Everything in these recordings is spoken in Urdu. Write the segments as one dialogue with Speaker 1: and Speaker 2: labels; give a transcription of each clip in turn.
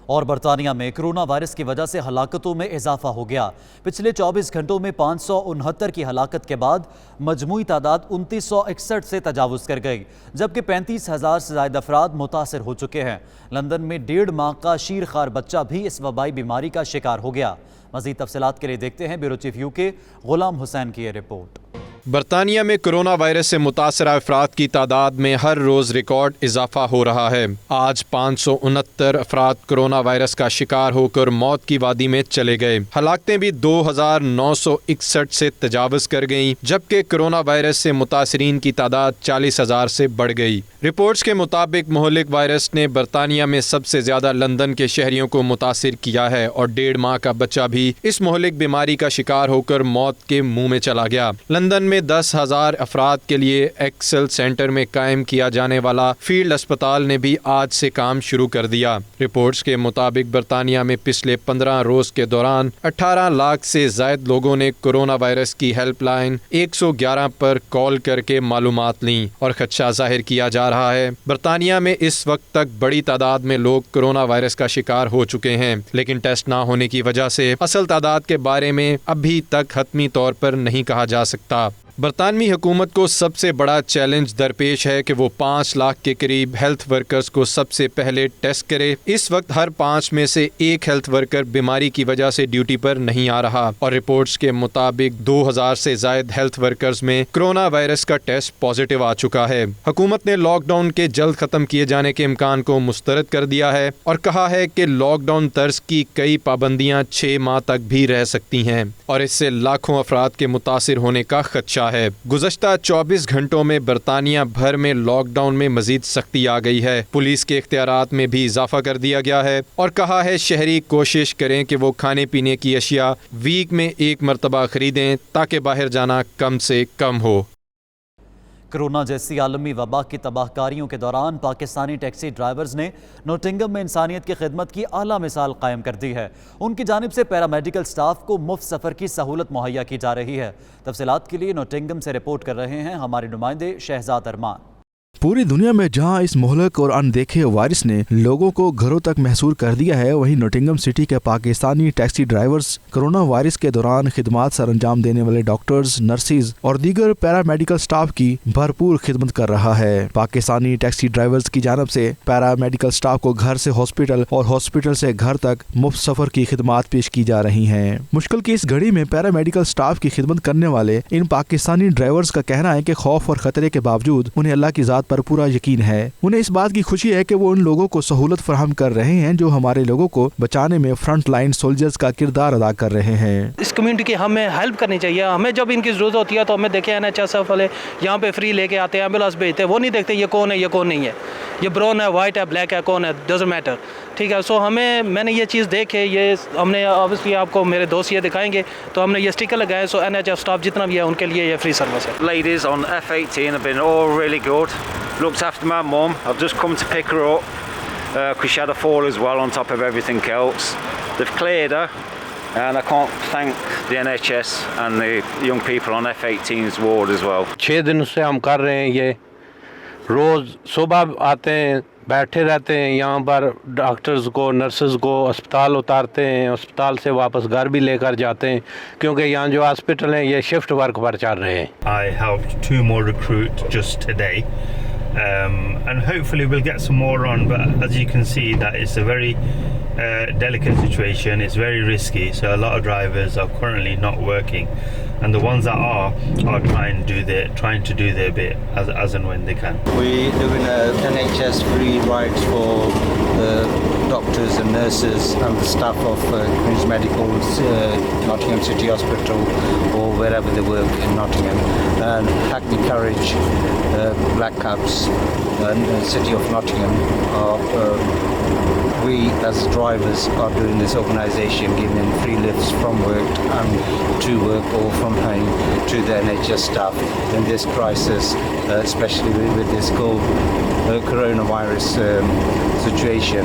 Speaker 1: اور برطانیہ میں کرونا وائرس کی وجہ سے ہلاکتوں میں اضافہ ہو گیا۔ پچھلے 24 گھنٹوں میں 569 کی ہلاکت کے بعد مجموعی تعداد 2961 سے تجاوز کر گئی، جبکہ 35,000 سے زائد افراد متاثر ہو چکے ہیں۔ لندن میں 1.5 ماہ کا شیرخوار بچہ بھی اس وبائی بیماری کا شکار ہو گیا۔ مزید تفصیلات کے لیے دیکھتے ہیں بیورو چیف UK غلام حسین کی یہ رپورٹ۔
Speaker 2: برطانیہ میں کرونا وائرس سے متاثرہ افراد کی تعداد میں ہر روز ریکارڈ اضافہ ہو رہا ہے۔ آج 569 افراد کرونا وائرس کا شکار ہو کر موت کی وادی میں چلے گئے۔ ہلاکتیں بھی 2,961 سے تجاوز کر گئیں، جبکہ کرونا وائرس سے متاثرین کی تعداد 40,000 سے بڑھ گئی۔ رپورٹس کے مطابق مہلک وائرس نے برطانیہ میں سب سے زیادہ لندن کے شہریوں کو متاثر کیا ہے اور 1.5 ماہ کا بچہ بھی اس مہلک بیماری کا شکار ہو کر موت کے منہ میں چلا گیا۔ لندن میں 10,000 افراد کے لیے ایکسل سینٹر میں قائم کیا جانے والا فیلڈ اسپتال نے بھی آج سے کام شروع کر دیا۔ رپورٹس کے مطابق برطانیہ میں پچھلے 15 روز کے دوران 18 لاکھ سے زائد لوگوں نے کرونا وائرس کی ہیلپ لائن 111 پر کال کر کے معلومات لیں اور خدشہ ظاہر کیا جا رہا ہے۔ برطانیہ میں اس وقت تک بڑی تعداد میں لوگ کرونا وائرس کا شکار ہو چکے ہیں، لیکن ٹیسٹ نہ ہونے کی وجہ سے اصل تعداد کے بارے میں ابھی تک حتمی طور پر نہیں کہا جا سکتا۔ برطانوی حکومت کو سب سے بڑا چیلنج درپیش ہے کہ وہ 5 لاکھ کے قریب ہیلتھ ورکرز کو سب سے پہلے ٹیسٹ کرے۔ اس وقت ہر 5 میں سے ایک ہیلتھ ورکر بیماری کی وجہ سے ڈیوٹی پر نہیں آ رہا، اور رپورٹس کے مطابق 2,000 سے زائد ہیلتھ ورکرز میں کرونا وائرس کا ٹیسٹ پازیٹیو آ چکا ہے۔ حکومت نے لاک ڈاؤن کے جلد ختم کیے جانے کے امکان کو مسترد کر دیا ہے اور کہا ہے کہ لاک ڈاؤن طرز کی کئی پابندیاں 6 ماہ تک بھی رہ سکتی ہیں، اور اس سے لاکھوں افراد کے متاثر ہونے کا خدشہ ہے۔ گزشتہ 24 گھنٹوں میں برطانیہ بھر میں لاک ڈاؤن میں مزید سختی آ گئی ہے۔ پولیس کے اختیارات میں بھی اضافہ کر دیا گیا ہے اور کہا ہے شہری کوشش کریں کہ وہ کھانے پینے کی اشیاء ویک میں 1 مرتبہ خریدیں تاکہ باہر جانا کم سے کم ہو۔
Speaker 1: کرونا جیسی عالمی وبا کی تباہ کاریوں کے دوران پاکستانی ٹیکسی ڈرائیورز نے نوٹنگم میں انسانیت کی خدمت کی اعلیٰ مثال قائم کر دی ہے۔ ان کی جانب سے پیرامیڈیکل سٹاف کو مفت سفر کی سہولت مہیا کی جا رہی ہے۔ تفصیلات کے لیے نوٹنگم سے رپورٹ کر رہے ہیں ہمارے نمائندے شہزاد ارمان۔
Speaker 3: پوری دنیا میں جہاں اس مہلک اور اندیکھے وائرس نے لوگوں کو گھروں تک محصور کر دیا ہے، وہیں نوٹنگم سٹی کے Pakistani taxi drivers corona virus کے دوران خدمات سر انجام دینے والے ڈاکٹرز، نرسز اور دیگر پیرامیڈیکل سٹاف کی بھرپور خدمت کر رہا ہے۔ پاکستانی ٹیکسی ڈرائیورز کی جانب سے پیرامیڈیکل سٹاف کو گھر سے ہاسپٹل اور ہاسپٹل سے گھر تک مفت سفر کی خدمات پیش کی جا رہی ہیں۔ مشکل کی اس گھڑی میں پیرامیڈیکل سٹاف کی خدمت کرنے والے ان پاکستانی ڈرائیورز کا کہنا ہے کہ خوف اور خطرے کے باوجود انہیں اللہ کی ذات پر پورا یقین ہے۔ انہیں اس بات کی خوشی ہے کہ وہ ان لوگوں کو سہولت فراہم کر رہے ہیں جو ہمارے لوگوں کو بچانے میں فرنٹ لائن سولجرز کا کردار ادا کر رہے ہیں۔
Speaker 4: اس کمیونٹی کی ہمیں ہیلپ کرنی چاہیے۔ ہمیں جب ان کی ضرورت ہوتی ہے تو ہمیں دیکھیں NHS والے یہاں پہ فری لے کے آتے ہیں، ایمبولینس بھیجتے ہیں، وہ نہیں دیکھتے یہ کون ہے یہ کون نہیں ہے، یہ براؤن ہے وائٹ ہے بلیک ہے کون ہے، ڈزنٹ میٹر، ٹھیک ہے۔ سو میں نے یہ چیز دیکھے، یہ ہم نے obviously آپ کو میرے دوست یہ دکھائیں گے تو ہم نے یہ اسٹیکر لگائے۔ سو NHS اسٹاف جتنا بھی ہے ان کے لیے یہ فری سروس ہے۔
Speaker 5: Ladies on F18 have been all really good. Looked after my mum. I've just come to pick her up because she had a fall as well on top of everything else. They've cleared her and I can't thank the NHS and the young people on F18's ward as well.
Speaker 6: 6 دن سے ہم کر رہے ہیں یہ، روز صبح آتے ہیں بیٹھے رہتے ہیں یہاں پر، ڈاکٹرز کو نرسز کو اسپتال اتارتے ہیں، اسپتال سے واپس گھر بھی لے کر جاتے ہیں کیونکہ یہاں جو ہاسپٹل ہیں یہ شفٹ ورک پر چل رہے ہیں۔
Speaker 7: I helped 2 more recruit just today. And hopefully we'll get some more on, but as you can see that it's a very delicate situation, it's very risky, so a lot of drivers are currently not working, and the ones that are trying to do their bit as and when they can.
Speaker 8: We're doing NHS free rides for the doctors and nurses and the staff of Queen's Medicals, Nottingham City Hospital or wherever they work in Nottingham, and Hackney Carriage, Black Cabs and City of Nottingham we as drivers are doing this organisation, giving free lifts from work and to work or from home to the NHS staff in this crisis. especially with this coronavirus situation.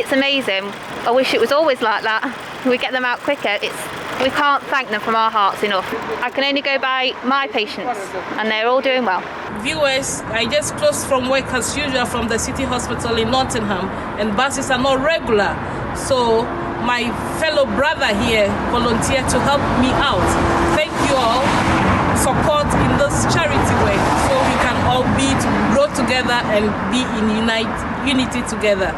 Speaker 9: It's amazing. I wish it was always like that. We get them out quicker. We can't thank them from our hearts enough. I can only go by my patients, and they're all doing well.
Speaker 10: Viewers, I just closed from work as usual from the City Hospital in Nottingham, and buses are not regular. So my fellow brother here volunteered to help me out. Thank you all. Support in this charity work so we can all grow together and be in unity together.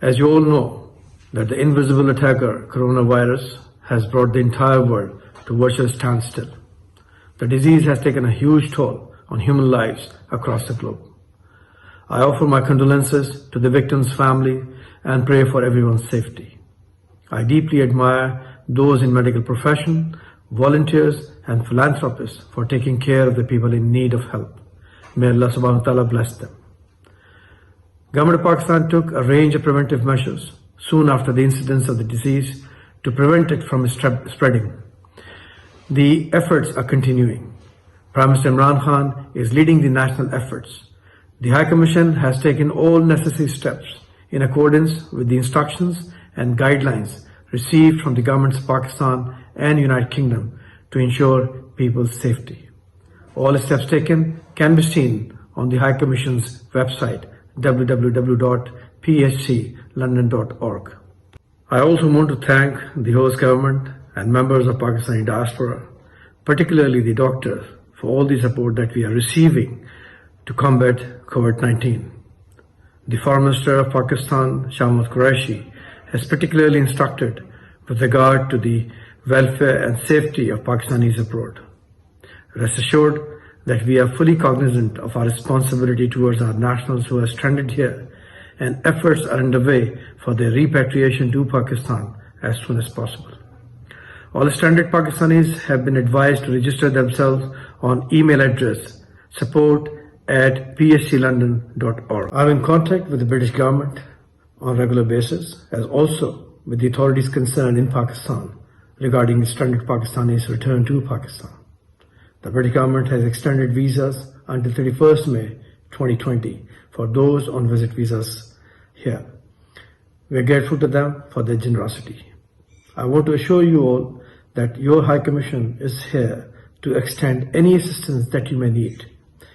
Speaker 11: As you all know, that the invisible attacker, coronavirus, has brought the entire world to virtual standstill. The disease has taken a huge toll on human lives across the globe. I offer my condolences to the victims' family and pray for everyone's safety. I deeply admire those in medical profession, volunteers and philanthropists for taking care of the people in need of help. May Allah subhanahu wa ta'ala bless them. Government of Pakistan took a range of preventive measures soon after the incidence of the disease to prevent it from spreading. The efforts are continuing. Prime Minister Imran Khan is leading the national efforts. The High Commission has taken all necessary steps in accordance with the instructions and guidelines received from the governments of Pakistan and United Kingdom to ensure people's safety. All steps taken can be seen on the High Commission's website www.phclondon.org. I also want to thank the host government and members of Pakistani diaspora, particularly the doctors, for all the support that we are receiving to combat COVID-19. The Foreign Minister of Pakistan, Shah Mahmood Qureshi, has particularly instructed with regard to the welfare and safety of Pakistanis abroad. Rest assured that we are fully cognizant of our responsibility towards our nationals who are stranded here, and efforts are underway for their repatriation to Pakistan as soon as possible. All stranded Pakistanis have been advised to register themselves on email address support@phclondon.org. I am in contact with the British government on regular basis, as also with the authorities concerned in Pakistan regarding stranded Pakistanis' return to Pakistan. The British government has extended visas until 31st May 2020 for those on visit visas here. We are grateful to them for their generosity. I want to assure you all that your High Commission is here to extend any assistance that you may need,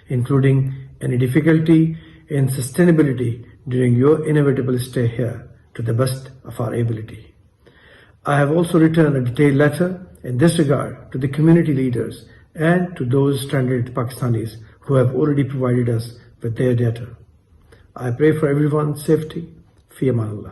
Speaker 11: including any difficulty in sustainability during your inevitable stay here, to the best of our ability. I have also returned a detailed letter in this regard to the community leaders and to those stranded Pakistanis who have already provided us with their data. I pray for everyone's safety. Fi amanullah.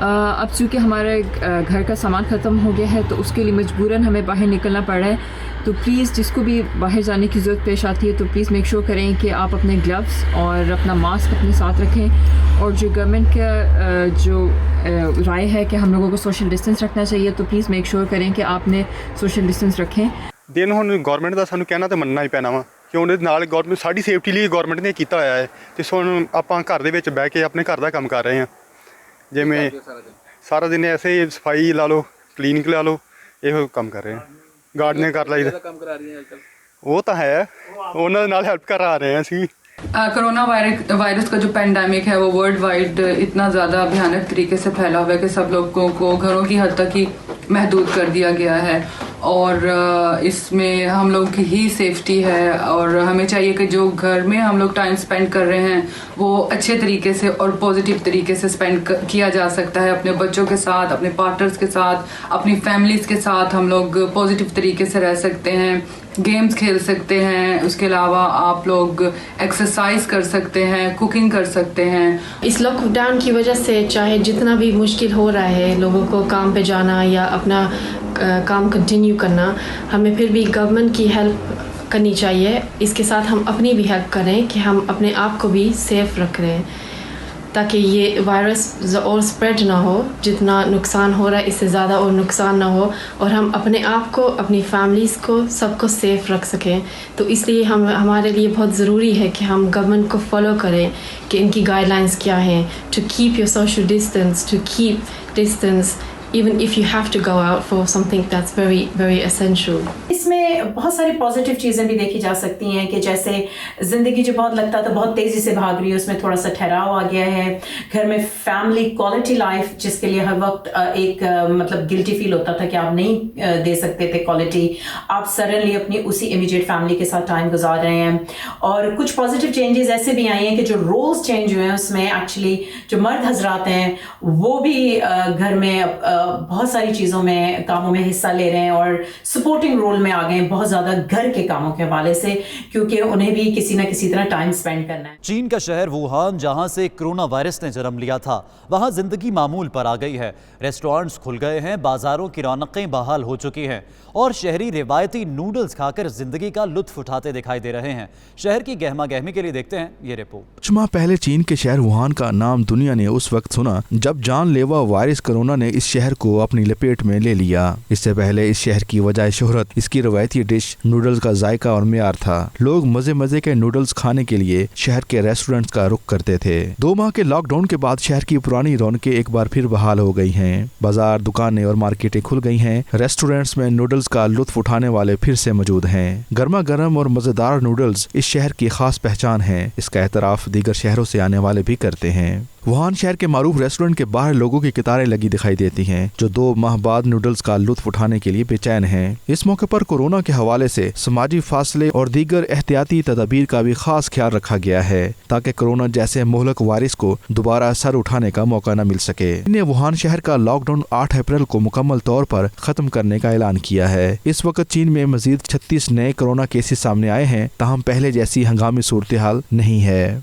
Speaker 12: اب چونکہ ہمارے گھر کا سامان ختم ہو گیا ہے تو اس کے لیے مجبوراً ہمیں باہر نکلنا پڑ رہا ہے. تو پلیز جس کو بھی باہر جانے کی ضرورت پیش آتی ہے تو پلیز میک شور کریں کہ آپ اپنے گلوز اور اپنا ماسک اپنے ساتھ رکھیں. اور جو گورنمنٹ کا جو رائے ہے کہ ہم لوگوں کو سوشل ڈسٹینس رکھنا چاہیے تو پلیز میک شور کریں کہ آپ نے سوشل ڈسٹینس رکھیں.
Speaker 13: دن ਹੁਣ ਗੌਰਮੈਂਟ ਦਾ ਸਾਨੂੰ ਕਹਿਣਾ ਤੇ ਮੰਨਣਾ ਹੀ ਪੈਣਾ ਵਾ ਕਿ ਉਹਦੇ ਨਾਲ ਗੌਰਮੈਂਟ ਸਾਡੀ ਸੇਫਟੀ ਲਈ ਗੌਰਮੈਂਟ ਨੇ ਕੀਤਾ ਹੋਇਆ ਹੈ ਤੇ ਹੁਣ ਆਪਾਂ ਘਰ ਦੇ ਵਿੱਚ ਬਹਿ ਕੇ ਆਪਣੇ ਘਰ ਦਾ ਕੰਮ ਕਰ ਰਹੇ ਹਾਂ. ਜਿਵੇਂ ਸਾਰਾ ਦਿਨ ਐਸੇ ਹੀ ਸਫਾਈ ਲਾ ਲਓ, ਕਲੀਨਿਕ ਲਾ ਲਓ, ਇਹੋ ਕੰਮ ਕਰ ਰਹੇ ਹਾਂ. ਗਾਰਡਨਿੰਗ ਕਰ ਲਈਦਾ. ਉਹ ਤਾਂ ਹੈ, ਉਹਨਾਂ ਦੇ ਨਾਲ ਹੈਲਪ ਕਰਾ ਰਹੇ ਹਾਂ ਅਸੀਂ.
Speaker 14: کرونا وائرس کا جو پینڈیمک ہے وہ ورلڈ وائڈ اتنا زیادہ بھیانک طریقے سے پھیلا ہوا ہے کہ سب لوگوں کو گھروں کی حد تک ہی محدود کر دیا گیا ہے. اور اس میں ہم لوگ کی ہی سیفٹی ہے اور ہمیں چاہیے کہ جو گھر میں ہم لوگ ٹائم سپینڈ کر رہے ہیں وہ اچھے طریقے سے اور پازیٹیو طریقے سے سپینڈ کیا جا سکتا ہے. اپنے بچوں کے ساتھ، اپنے پارٹنرز کے ساتھ، اپنی فیملیز کے ساتھ ہم لوگ پازیٹیو طریقے سے رہ سکتے ہیں، گیمز کھیل سکتے ہیں. اس کے علاوہ آپ لوگ ایکسرسائز کر سکتے ہیں، کوکنگ کر سکتے ہیں.
Speaker 15: اس لاک ڈاؤن کی وجہ سے چاہے جتنا بھی مشکل ہو رہا ہے لوگوں کو کام پہ جانا یا اپنا کام کنٹینیو کرنا، ہمیں پھر بھی گورنمنٹ کی ہیلپ کرنی چاہیے. اس کے ساتھ ہم اپنی بھی ہیلپ کریں کہ ہم اپنے آپ کو بھی سیف رکھ رہے ہیں تاکہ یہ وائرس اور اسپریڈ نہ ہو. جتنا نقصان ہو رہا ہے اس سے زیادہ اور نقصان نہ ہو اور ہم اپنے آپ کو، اپنی فیملیز کو، سب کو سیف رکھ سکیں. تو اس لیے ہمارے لیے بہت ضروری ہے کہ ہم گورنمنٹ کو فالو کریں کہ ان کی گائیڈ لائنس کیا ہیں. To keep your social distance, to keep distance even if you have to go out for something that's very very essential.
Speaker 16: اس میں بہت ساری پازیٹیو چیزیں بھی دیکھی جا سکتی ہیں کہ جیسے زندگی جو بہت لگتا تھا بہت تیزی سے بھاگ رہی ہے اس میں تھوڑا سا ٹھہراؤ آ گیا ہے. گھر میں فیملی کوالٹی لائف جس کے لیے ہر وقت ایک مطلب گلٹی فیل ہوتا تھا کہ آپ نہیں دے سکتے تھے کوالٹی، آپ سڈنلی اپنی اسی امیڈیٹ فیملی کے ساتھ ٹائم گزار رہے ہیں. اور کچھ پازیٹیو چینجز ایسے بھی آئی ہیں کہ جو رولز چینج ہوئے ہیں اس میں ایکچولی جو مرد حضرات ہیں وہ بھی گھر میں بہت ساری چیزوں میں کاموں میں حصہ لے رہے ہیں اور سپورٹنگ رول میں آ گئے ہیں بہت زیادہ گھر کے کاموں کے حوالے سے، کیونکہ انہیں بھی کسی نہ کسی طرح ٹائم سپینڈ کرنا ہے.
Speaker 1: چین کا شہر ووہان جہاں سے کرونا وائرس نے جنم لیا تھا وہاں زندگی معمول پر آ گئی ہے. ریسٹورانٹس کھل گئے ہیں، بازاروں کی رونقیں بحال ہو چکی ہیں اور شہری روایتی نوڈلز کھا کر زندگی کا لطف اٹھاتے دکھائی دے رہے ہیں. شہر کی گہما گہمی کے لیے دیکھتے ہیں یہ رپورٹ.
Speaker 3: کچھ ماہ پہلے چین کے شہر ووہان کا نام دنیا نے اس وقت سنا جب جان لیوا وائرس کرونا نے اس شہر کو اپنی لپیٹ میں لے لیا. اس سے پہلے اس شہر کی وجہ شہرت اس کی روایتی ڈش نوڈلز کا ذائقہ اور معیار تھا. لوگ مزے کے نوڈلز کھانے کے لیے شہر کے ریسٹورنٹس کا رخ کرتے تھے. 2 ماہ کے لاک ڈاؤن کے بعد شہر کی پرانی رونقیں ایک بار پھر بحال ہو گئی ہیں. بازار، دکانیں اور مارکیٹیں کھل گئی ہیں. ریسٹورنٹس میں نوڈلز کا لطف اٹھانے والے پھر سے موجود ہیں. گرما گرم اور مزیدار نوڈلز اس شہر کی خاص پہچان ہے. اس کا اعتراف دیگر شہروں سے آنے والے بھی کرتے ہیں. ووہان شہر کے معروف ریسٹورنٹ کے باہر لوگوں کی قطاریں لگی دکھائی دیتی ہیں جو 2 ماہ بعد نوڈلز کا لطف اٹھانے کے لیے بے چین ہیں. اس موقع پر کورونا کے حوالے سے سماجی فاصلے اور دیگر احتیاطی تدابیر کا بھی خاص خیال رکھا گیا ہے تاکہ کورونا جیسے مہلک وائرس کو دوبارہ سر اٹھانے کا موقع نہ مل سکے. انہیں ووہان شہر کا لاک ڈاؤن 8 اپریل کو مکمل طور پر ختم کرنے کا اعلان کیا ہے. اس وقت چین میں مزید 36 نئے کورونا کیسز سامنے آئے ہیں تاہم پہلے جیسی ہنگامی صورتحال نہیں ہے.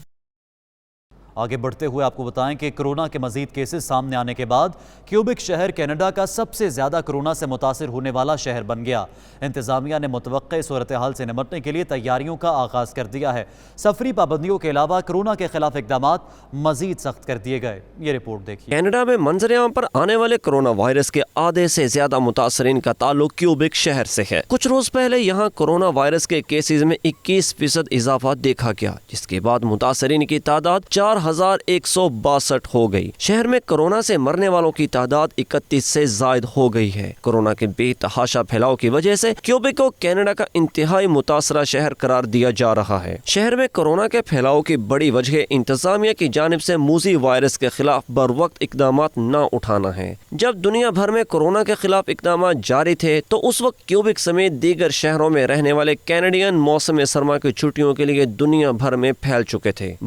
Speaker 1: آگے بڑھتے ہوئے آپ کو بتائیں کہ کرونا کے مزید کیسز سامنے آنے کے بعد کیوبک شہر کینیڈا کا سب سے زیادہ کرونا سے متاثر ہونے والا شہر بن گیا. انتظامیہ نے متوقع صورتحال سے نمٹنے کے لیے تیاریوں کا آغاز کر دیا ہے. سفری پابندیوں کے علاوہ کرونا کے خلاف اقدامات مزید سخت کر دیے گئے. یہ رپورٹ دیکھیے.
Speaker 17: کینیڈا میں منظر عام پر آنے والے کرونا وائرس کے آدھے سے زیادہ متاثرین کا تعلق کیوبک شہر سے ہے. کچھ روز پہلے یہاں کرونا وائرس کے کیسز میں 21% اضافہ دیکھا گیا جس کے بعد متاثرین کی تعداد 4162 ہو گئی. شہر میں کورونا سے مرنے والوں کی تعداد 31 سے زائد ہو گئی ہے. کورونا کے بے تحاشا پھیلاؤ کی وجہ سے کیوبک کو کینیڈا کا انتہائی متاثرہ شہر قرار دیا جا رہا ہے. شہر میں کورونا کے پھیلاؤ کی بڑی وجہ انتظامیہ کی جانب سے موذی وائرس کے خلاف بروقت اقدامات نہ اٹھانا ہے. جب دنیا بھر میں کورونا کے خلاف اقدامات جاری تھے تو اس وقت کیوبک سمیت دیگر شہروں میں رہنے والے کینیڈین موسم سرما کی چھٹیوں کے لیے دنیا بھر میں پھیل چکے تھے.